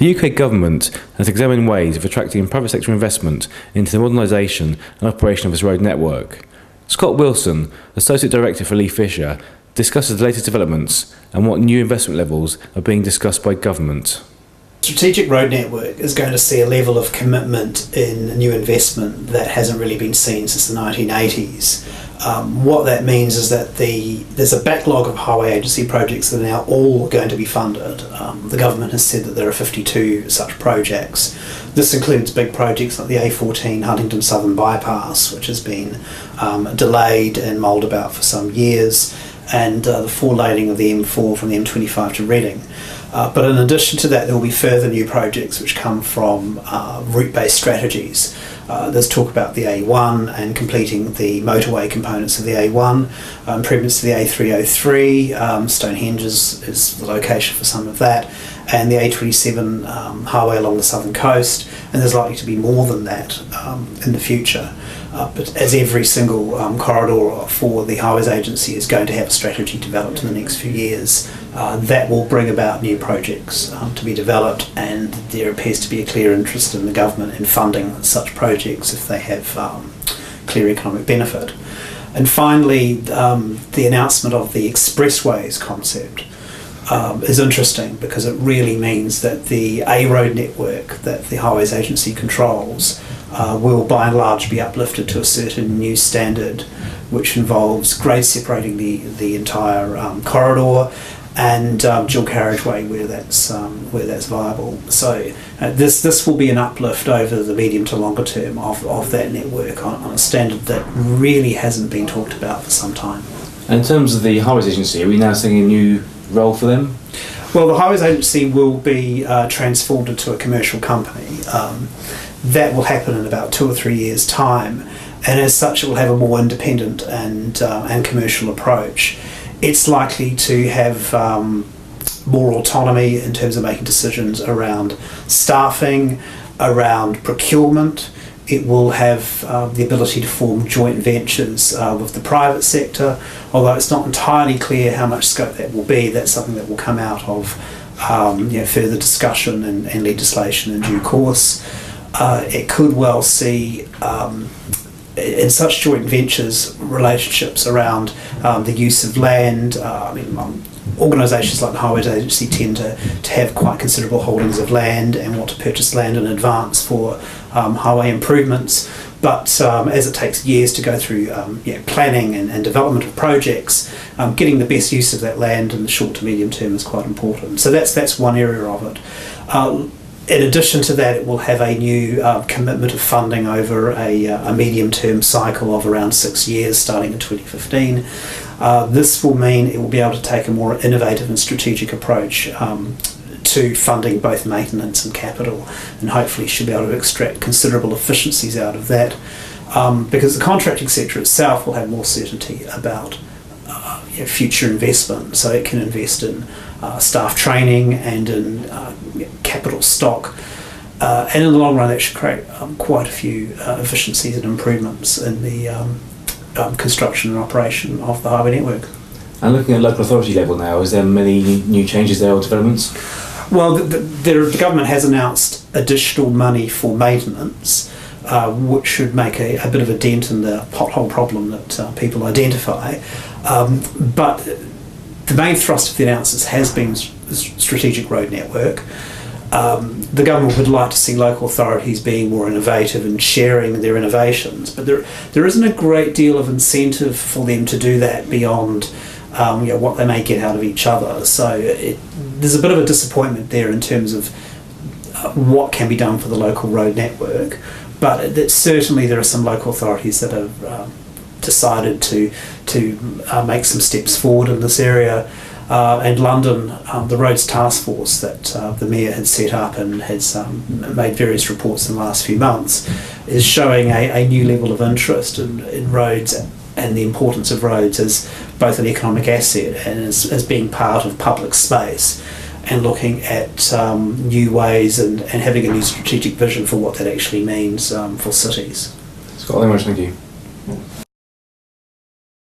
The UK Government has examined ways of attracting private sector investment into the modernisation and operation of its road network. Scott Wilson, Associate Director for LeighFisher, discusses the latest developments and what new investment levels are being discussed by government. Strategic road network is going to see a level of commitment in new investment that hasn't really been seen since the 1980s. What that means is that there's a backlog of highway agency projects that are now all going to be funded. The government has said that there are 52 such projects. This includes big projects like the A14 Huntingdon Southern Bypass, which has been delayed and mulled about for some years, and the four-laning of the M4 from the M25 to Reading. But in addition to that, there will be further new projects which come from route-based strategies. There's talk about the A1 and completing the motorway components of the A1, improvements to the A303, Stonehenge is the location for some of that, and the A27 highway along the southern coast, and there's likely to be more than that in the future. But as every single corridor for the Highways Agency is going to have a strategy developed in the next few years, that will bring about new projects to be developed, and there appears to be a clear interest in the government in funding such projects if they have clear economic benefit. And finally, the announcement of the expressways concept is interesting because it really means that the A road network that the Highways Agency controls will by and large be uplifted to a certain new standard, which involves grade separating the entire corridor and dual carriageway where that's viable. So this will be an uplift over the medium to longer term of that network on a standard that really hasn't been talked about for some time. And in terms of the Highways Agency, are we now seeing a new role for them? Well, the Highways Agency will be transformed into a commercial company. That will happen in about 2 or 3 years' time, and as such it will have a more independent and commercial approach. It's likely to have more autonomy in terms of making decisions around staffing, around procurement. It will have the ability to form joint ventures with the private sector, although it's not entirely clear how much scope that will be. That's something that will come out of further discussion and legislation in due course. It could well see in such joint ventures relationships around the use of land. Organisations like the Highways Agency tend to have quite considerable holdings of land and want to purchase land in advance for highway improvements. But as it takes years to go through planning and development of projects, getting the best use of that land in the short to medium term is quite important. So that's one area of it. In addition to that, it will have a new commitment of funding over a medium-term cycle of around 6 years, starting in 2015. This will mean it will be able to take a more innovative and strategic approach to funding both maintenance and capital, and hopefully should be able to extract considerable efficiencies out of that, because the contracting sector itself will have more certainty about future investment, so it can invest in staff training and in capital stock, and in the long run that should create quite a few efficiencies and improvements in the construction and operation of the highway network. And looking at local authority level now, is there many new changes there or developments? Well, the government has announced additional money for maintenance, which should make a bit of a dent in the pothole problem that people identify. But the main thrust of the announcements has been the strategic road network. The government would like to see local authorities being more innovative and sharing their innovations, but there isn't a great deal of incentive for them to do that beyond what they may get out of each other. So there's a bit of a disappointment there in terms of what can be done for the local road network, but certainly there are some local authorities that have decided to make some steps forward in this area. And London, the Roads Task Force that the Mayor had set up and has made various reports in the last few months, is showing a new level of interest in roads and the importance of roads as both an economic asset and as being part of public space, and looking at new ways and having a new strategic vision for what that actually means for cities. Scott, very much thank you.